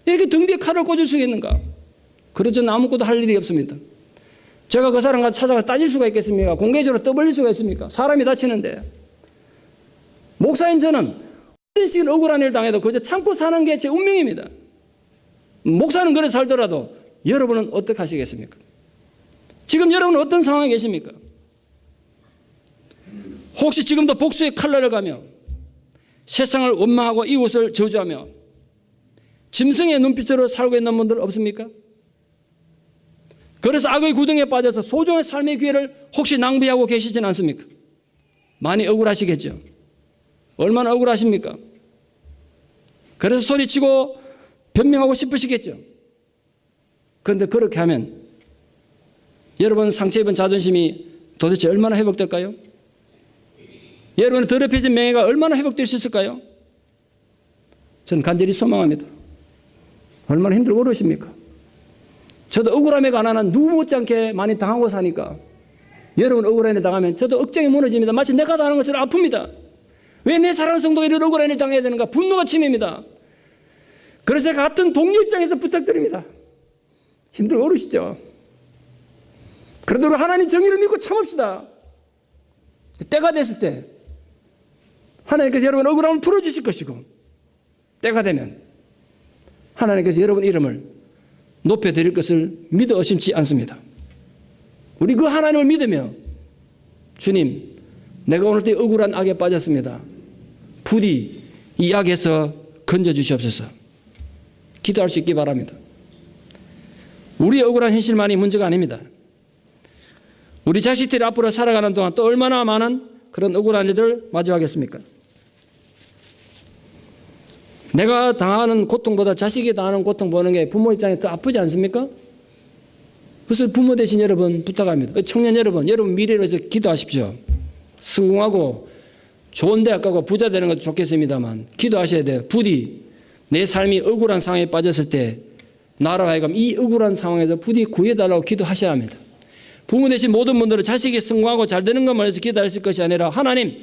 A: 이렇게 등 뒤에 칼을 꽂을 수가 있는가? 그래서 저는 아무것도 할 일이 없습니다. 제가 그 사람 가서 찾아가 따질 수가 있겠습니까? 공개적으로 떠벌릴 수가 있습니까? 사람이 다치는데. 목사인 저는 어떤 식의 억울한 일을 당해도 그저 참고 사는 게 제 운명입니다. 목사는 그래 살더라도 여러분은 어떻게 하시겠습니까? 지금 여러분은 어떤 상황에 계십니까? 혹시 지금도 복수의 칼날을 가며 세상을 원망하고 이웃을 저주하며 짐승의 눈빛으로 살고 있는 분들 없습니까? 그래서 악의 구덩이에 빠져서 소중한 삶의 기회를 혹시 낭비하고 계시진 않습니까? 많이 억울하시겠죠. 얼마나 억울하십니까? 그래서 소리치고 변명하고 싶으시겠죠. 그런데 그렇게 하면 여러분 상처 입은 자존심이 도대체 얼마나 회복될까요? 여러분의 더럽혀진 명예가 얼마나 회복될 수 있을까요? 저는 간절히 소망합니다. 얼마나 힘들고 어려우십니까? 저도 억울함에 관한 한 누구 못지않게 많이 당하고 사니까 여러분 억울함에 당하면 저도 억장이 무너집니다. 마치 내가 당하는 것처럼 아픕니다. 왜 내 사랑하는 성도가 이런 억울함에 당해야 되는가? 분노가 침입니다. 그래서 제가 같은 동료 입장에서 부탁드립니다. 힘들고 어려우시죠? 그래도 하나님 정의를 믿고 참읍시다. 때가 됐을 때 하나님께서 여러분 억울함을 풀어주실 것이고 때가 되면 하나님께서 여러분 이름을 높여드릴 것을 믿어 의심치 않습니다. 우리 그 하나님을 믿으며 주님 내가 오늘 때 억울한 악에 빠졌습니다. 부디 이 악에서 건져주시옵소서 기도할 수 있기 바랍니다. 우리의 억울한 현실만이 문제가 아닙니다. 우리 자식들이 앞으로 살아가는 동안 또 얼마나 많은 그런 억울한 일들을 마주하겠습니까? 내가 당하는 고통보다 자식이 당하는 고통 보는 게 부모 입장에 더 아프지 않습니까? 그래서 부모 되신 여러분 부탁합니다. 청년 여러분, 여러분 미래를 위해서 기도하십시오. 성공하고 좋은 대학 가고 부자 되는 것도 좋겠습니다만 기도하셔야 돼요. 부디 내 삶이 억울한 상황에 빠졌을 때 나라 하여금 이 억울한 상황에서 부디 구해달라고 기도하셔야 합니다. 부모 되신 모든 분들은 자식이 성공하고 잘 되는 것만 해서 기도하실 것이 아니라 하나님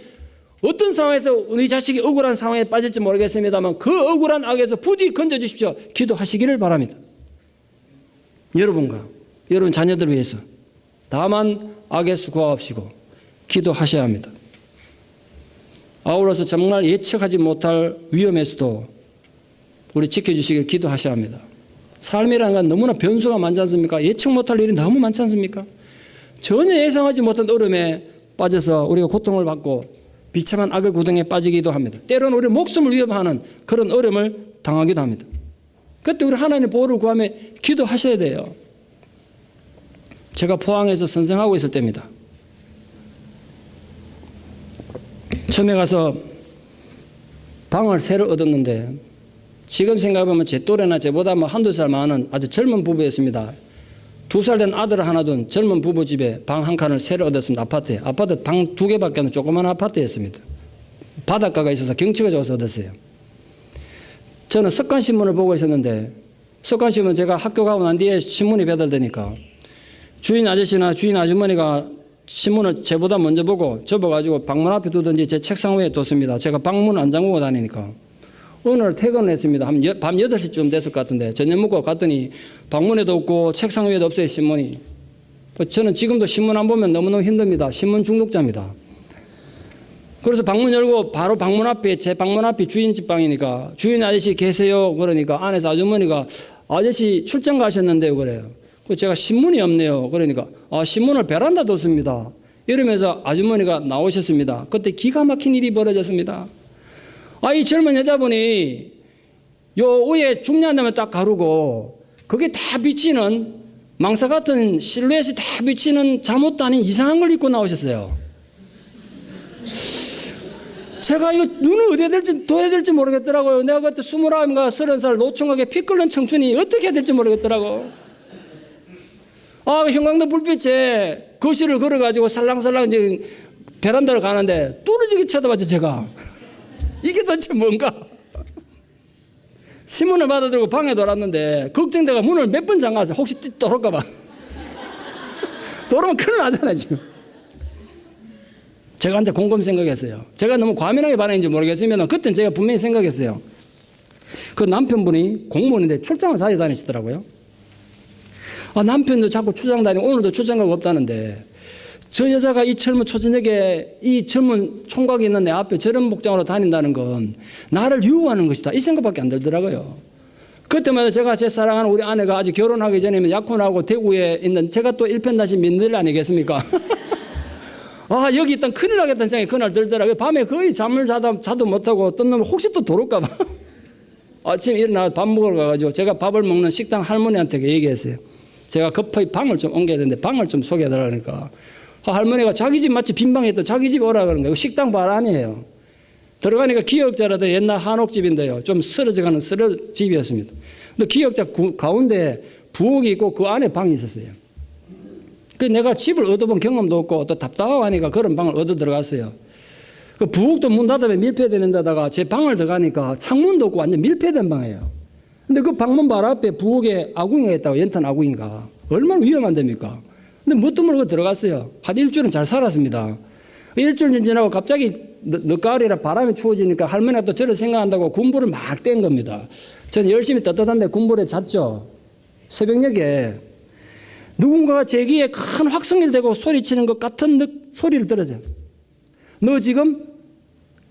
A: 어떤 상황에서 우리 자식이 억울한 상황에 빠질지 모르겠습니다만 그 억울한 악에서 부디 건져주십시오. 기도하시기를 바랍니다. 여러분과 여러분 자녀들을 위해서 다만 악에서 구하옵시고 기도하셔야 합니다. 아울러서 정말 예측하지 못할 위험에서도 우리 지켜주시길 기도하셔야 합니다. 삶이라는 건 너무나 변수가 많지 않습니까? 예측 못할 일이 너무 많지 않습니까? 전혀 예상하지 못한 얼음에 빠져서 우리가 고통을 받고 비참한 악의 구덩이에 빠지기도 합니다. 때로는 우리 목숨을 위협하는 그런 얼음을 당하기도 합니다. 그때 우리 하나님의 보호를 구하며 기도하셔야 돼요. 제가 포항에서 선생하고 있을 때입니다. 처음에 가서 방을 새로 얻었는데 지금 생각해보면 제 또래나 제보다 한두 살 많은 아주 젊은 부부였습니다. 2살 된 아들을 하나 둔 젊은 부부 집에 방 한 칸을 새로 얻었습니다. 아파트에. 아파트 방 2개밖에 없는 조그만 아파트였습니다. 바닷가가 있어서 경치가 좋아서 얻었어요. 저는 석간신문을 보고 있었는데 석간신문 제가 학교 가고 난 뒤에 신문이 배달되니까 주인 아저씨나 주인 아주머니가 신문을 제보다 먼저 보고 접어가지고 방문 앞에 두든지 제 책상 위에 뒀습니다. 제가 방문 안 잠그고 다니니까. 오늘 퇴근했습니다. 밤 8시쯤 됐을 것 같은데 저녁 먹고 갔더니 방문에도 없고 책상 위에도 없어요. 신문이. 저는 지금도 신문 안 보면 너무너무 힘듭니다. 신문 중독자입니다. 그래서 방문 열고 바로 방문 앞에 제 방문 앞이 주인집 방이니까 주인 아저씨 계세요? 그러니까 안에서 아주머니가 아저씨 출장 가셨는데요. 그래요. 제가 신문이 없네요. 그러니까 신문을 베란다 뒀습니다. 이러면서 아주머니가 나오셨습니다. 그때 기가 막힌 일이 벌어졌습니다. 이 젊은 여자분이 요 위에 중년되면 딱 가르고 그게 다 비치는 망사 같은 실루엣이 다 비치는 잠옷도 아닌 이상한 걸 입고 나오셨어요. 제가 이거 눈을 어디에 될지 둬야 될지 모르겠더라고요. 내가 그때 29인가 30살 노총하게 피 끓는 청춘이 어떻게 해야 될지 모르겠더라고. 형광등 불빛에 거실을 걸어가지고 살랑살랑 이제 베란다로 가는데 뚫어지게 쳐다봤죠, 제가. 이게 도대체 뭔가? 신문을 받아들고 방에 돌았는데 걱정돼가 문을 몇 번 잠가서 혹시 들어올까봐. 들어오면 큰일 나잖아요, 지금. 제가 이제 곰곰 생각했어요. 제가 너무 과민하게 반응인지 모르겠으면 그때는 제가 분명히 생각했어요. 그 남편분이 공무원인데 출장을 자주 다니시더라고요. 남편도 자꾸 출장 다니고 오늘도 출장 가고 없다는데 저 여자가 이 젊은 초저녁에 이 젊은 총각이 있는 내 앞에 저런 복장으로 다닌다는 건 나를 유혹하는 것이다. 이 생각밖에 안 들더라고요. 그때마다 제가 제 사랑하는 우리 아내가 아직 결혼하기 전에 약혼하고 대구에 있는 제가 또 일편단심 민들 아니겠습니까? 여기 일단 큰일 나겠다는 생각이 그날 들더라고요. 밤에 거의 잠을 자도 못하고 뜬 놈을 혹시 또 들어올까봐. 아침에 일어나 밥 먹으러 가가지고 제가 밥을 먹는 식당 할머니한테 얘기했어요. 제가 급하게 방을 좀 옮겨야 되는데 방을 좀 소개해달라 그러니까 할머니가 자기 집 마치 빈방에 또 자기 집 오라 그러는 거예요. 식당 발 아니에요. 들어가니까 기역자라도 옛날 한옥집인데요. 좀 쓰러져가는 집이었습니다. 근데 기역자 가운데 부엌이 있고 그 안에 방이 있었어요. 그 내가 집을 얻어본 경험도 없고 또 답답하고 하니까 그런 방을 얻어 들어갔어요. 그 부엌도 문 닫으면 밀폐되는 데다가 제 방을 들어가니까 창문도 없고 완전 밀폐된 방이에요. 근데 그 방문 바로 앞에 부엌에 아궁이가 있다고, 연탄 아궁이가. 얼마나 위험한 데입니까? 근데 뭣도 모르고 들어갔어요. 한 일주일은 잘 살았습니다. 일주일 지나고 갑자기 늦가을이라 바람이 추워지니까 할머니가 또 저를 생각한다고 군불을 막 뗀 겁니다. 저는 열심히 떳떳한데 군불에 잤죠. 새벽녘에 누군가가 제 귀에 큰 확성기를 대고 소리치는 것 같은 소리를 들었어요. 너 지금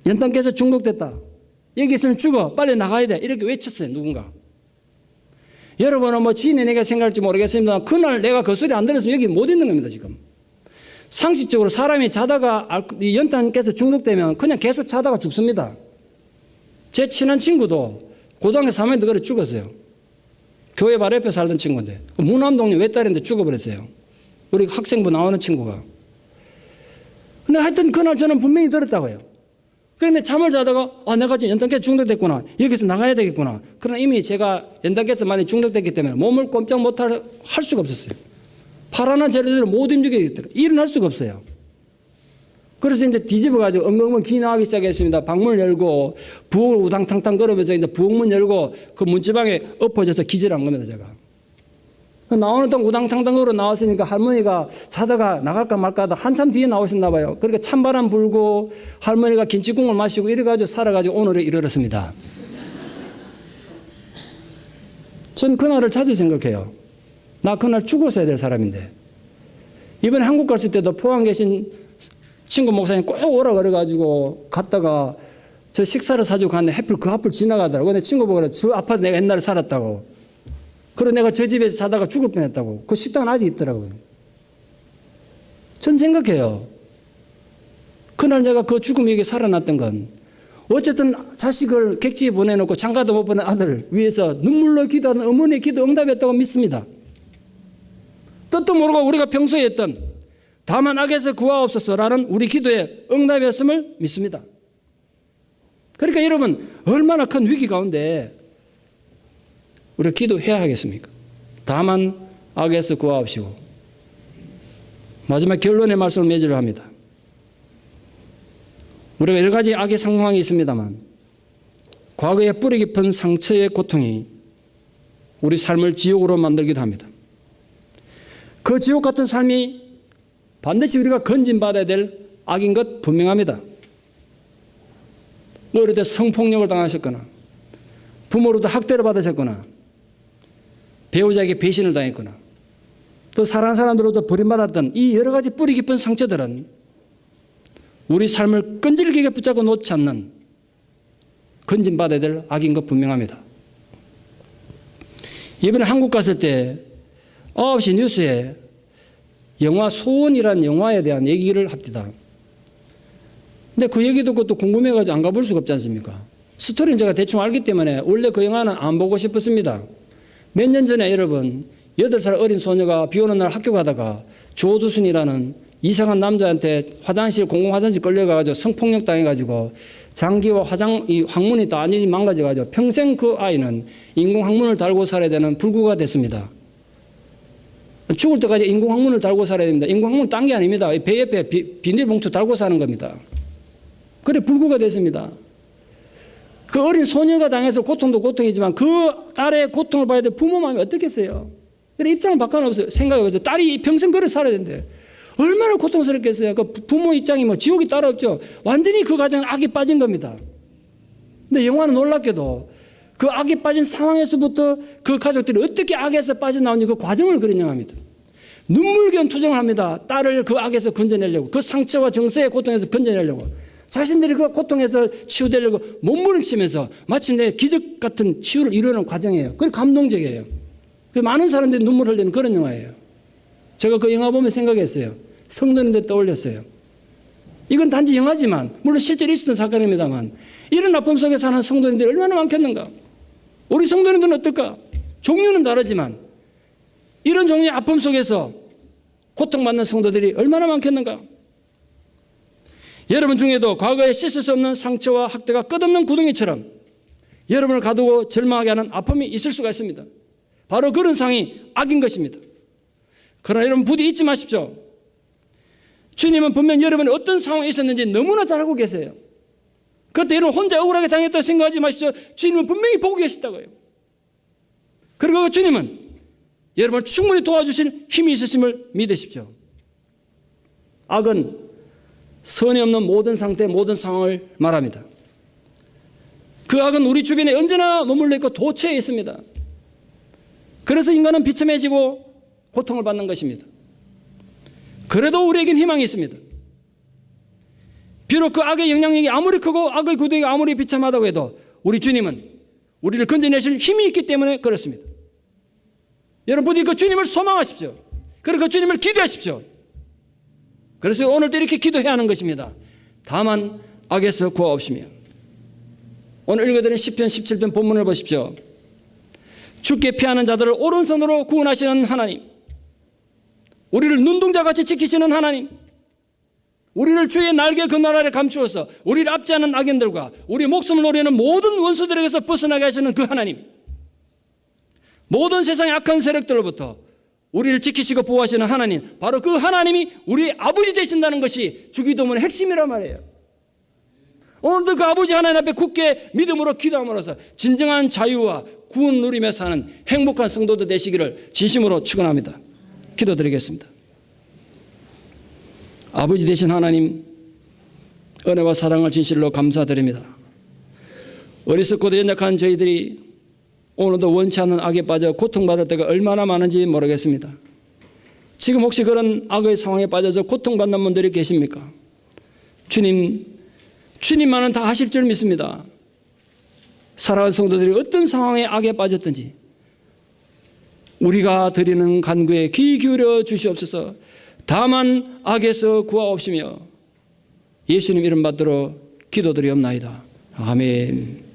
A: 연탄가스에 중독됐다. 여기 있으면 죽어. 빨리 나가야 돼. 이렇게 외쳤어요. 누군가. 여러분은 지인이 내가 생각할지 모르겠습니다. 그날 내가 그 소리 안 들었으면 여기 못 있는 겁니다. 지금. 상식적으로 사람이 자다가 연탄가스 중독되면 그냥 계속 자다가 죽습니다. 제 친한 친구도 고등학교 3학년 때 그래 죽었어요. 교회 바로 옆에 살던 친구인데 무남동네 외딸인데 죽어버렸어요. 우리 학생부 나오는 친구가. 근데 하여튼 그날 저는 분명히 들었다고요. 그런데 잠을 자다가 내가 지금 연탄가스 중독됐구나. 여기서 나가야 되겠구나. 그러나 이미 제가 연탄가스 많이 중독됐기 때문에 몸을 꼼짝 못할 수가 없었어요. 파란한 재료들을 못 움직이겠더라고요. 일어날 수가 없어요. 그래서 이제 뒤집어가지고 엉엉엉 기 나가기 시작했습니다. 방문을 열고 부엌을 우당탕탕 걸으면서 이제 부엌문 열고 그 문지방에 엎어져서 기절한 겁니다, 제가. 나오는 동안 우당탕탕 걸어 나왔으니까 할머니가 자다가 나갈까 말까 하다 한참 뒤에 나오셨나 봐요. 그러니까 찬바람 불고 할머니가 김치국물 마시고 이래가지고 살아가지고 오늘에 이르렀습니다. 전 그날을 자주 생각해요. 나 그날 죽었어야 될 사람인데. 이번에 한국 갔을 때도 포항 계신 친구 목사님 꼭 오라 그래가지고 갔다가 저 식사를 사주고 갔는데 하필 그 앞을 지나가더라고. 근데 친구 보고 그래. 저 아파트 내가 옛날에 살았다고. 그리고 내가 저 집에서 자다가 죽을 뻔했다고. 그 식당은 아직 있더라고요. 전 생각해요. 그날 내가 그 죽음에게 살아났던 건 어쨌든 자식을 객지에 보내놓고 장가도 못 보낸 아들 위해서 눈물로 기도하는 어머니의 기도 응답했다고 믿습니다. 뜻도 모르고 우리가 평소에 했던 다만 악에서 구하옵소서라는 우리 기도의 응답이었음을 믿습니다. 그러니까 여러분 얼마나 큰 위기 가운데 우리가 기도해야 하겠습니까? 다만 악에서 구하옵시고. 마지막 결론의 말씀을 맺으려 합니다. 우리가 여러 가지 악의 상황이 있습니다만 과거의 뿌리 깊은 상처의 고통이 우리 삶을 지옥으로 만들기도 합니다. 그 지옥 같은 삶이 반드시 우리가 건진받아야 될 악인 것 분명합니다. 어릴 때 성폭력을 당하셨거나 부모로부터 학대를 받으셨거나 배우자에게 배신을 당했거나 또 사랑하는 사람들로부터 버림받았던 이 여러 가지 뿌리 깊은 상처들은 우리 삶을 끈질기게 붙잡고 놓지 않는 건진받아야 될 악인 것 분명합니다. 이번에 한국 갔을 때 9시 뉴스에 영화 소원이라는 영화에 대한 얘기를 합니다. 근데 그 얘기 듣고 또 궁금해가지고 안 가볼 수가 없지 않습니까? 스토리는 제가 대충 알기 때문에 원래 그 영화는 안 보고 싶었습니다. 몇 년 전에 여러분 8살 어린 소녀가 비 오는 날 학교 가다가 조두순이라는 이상한 남자한테 화장실 공공 화장실 끌려가지고 성폭력 당해가지고 장기와 이 항문이 다 완전히 망가져가지고 평생 그 아이는 인공 항문을 달고 살아야 되는 불구가 됐습니다. 죽을 때까지 인공 항문을 달고 살아야 됩니다. 인공 항문 딴 게 아닙니다. 배 옆에 비닐봉투 달고 사는 겁니다. 그래 불구가 됐습니다. 그 어린 소녀가 당해서 고통도 고통이지만 그 딸의 고통을 봐야 될 부모 마음이 어떻겠어요? 그래 입장을 바꿔놓으세요. 생각해보세요. 딸이 평생 그래 살아야 되는데 얼마나 고통스럽겠어요. 그 부모 입장이 뭐 지옥이 따로 없죠. 완전히 그 가정은 악에 빠진 겁니다. 근데 영화는 놀랍게도 그 악에 빠진 상황에서부터 그 가족들이 어떻게 악에서 빠져나오는지 그 과정을 그린 영화입니다. 눈물겨운 투정을 합니다. 딸을 그 악에서 건져내려고, 그 상처와 정서의 고통에서 건져내려고, 자신들이 그 고통에서 치유되려고 몸부림치면서 마침내 기적 같은 치유를 이루는 과정이에요. 그게 감동적이에요. 많은 사람들이 눈물 흘리는 그런 영화예요. 제가 그 영화 보면 생각했어요. 성도님들 떠올렸어요. 이건 단지 영화지만 물론 실제로 있었던 사건입니다만 이런 아픔 속에 사는 성도님들이 얼마나 많겠는가. 우리 성도님들은 어떨까? 종류는 다르지만 이런 종류의 아픔 속에서 고통받는 성도들이 얼마나 많겠는가. 여러분 중에도 과거에 씻을 수 없는 상처와 학대가 끝없는 구덩이처럼 여러분을 가두고 절망하게 하는 아픔이 있을 수가 있습니다. 바로 그런 상황이 악인 것입니다. 그러나 여러분 부디 잊지 마십시오. 주님은 분명 여러분이 어떤 상황에 있었는지 너무나 잘 알고 계세요. 그때 여러분 혼자 억울하게 당했다고 생각하지 마십시오. 주님은 분명히 보고 계시다고요. 그리고 주님은 여러분을 충분히 도와주실 힘이 있으심을 믿으십시오. 악은 선이 없는 모든 상태, 모든 상황을 말합니다. 그 악은 우리 주변에 언제나 머물러 있고 도처에 있습니다. 그래서 인간은 비참해지고 고통을 받는 것입니다. 그래도 우리에겐 희망이 있습니다. 비록 그 악의 영향력이 아무리 크고 악의 구덩이가 아무리 비참하다고 해도 우리 주님은 우리를 건져내실 힘이 있기 때문에 그렇습니다. 여러분 부디 그 주님을 소망하십시오. 그리고 그 주님을 기대하십시오. 그래서 오늘도 이렇게 기도해야 하는 것입니다. 다만 악에서 구하옵시며. 오늘 읽어드린 시편 17편 본문을 보십시오. 주께 피하는 자들을 오른손으로 구원하시는 하나님, 우리를 눈동자같이 지키시는 하나님, 우리를 주의 날개 그늘 아래 감추어서 우리를 압제하는 악인들과 우리 목숨을 노리는 모든 원수들에게서 벗어나게 하시는 그 하나님, 모든 세상의 악한 세력들로부터 우리를 지키시고 보호하시는 하나님, 바로 그 하나님이 우리 아버지 되신다는 것이 주기도문의 핵심이란 말이에요. 오늘도 그 아버지 하나님 앞에 굳게 믿음으로 기도함으로써 진정한 자유와 구원 누리며 사는 행복한 성도들 되시기를 진심으로 축원합니다. 기도드리겠습니다. 아버지 되신 하나님, 은혜와 사랑을 진실로 감사드립니다. 어리석고도 연약한 저희들이 오늘도 원치 않는 악에 빠져 고통받을 때가 얼마나 많은지 모르겠습니다. 지금 혹시 그런 악의 상황에 빠져서 고통받는 분들이 계십니까? 주님만은 다 하실 줄 믿습니다. 사랑하는 성도들이 어떤 상황에 악에 빠졌든지 우리가 드리는 간구에 귀 기울여 주시옵소서. 다만 악에서 구하옵시며 예수님 이름 받들어 기도드리옵나이다. 아멘.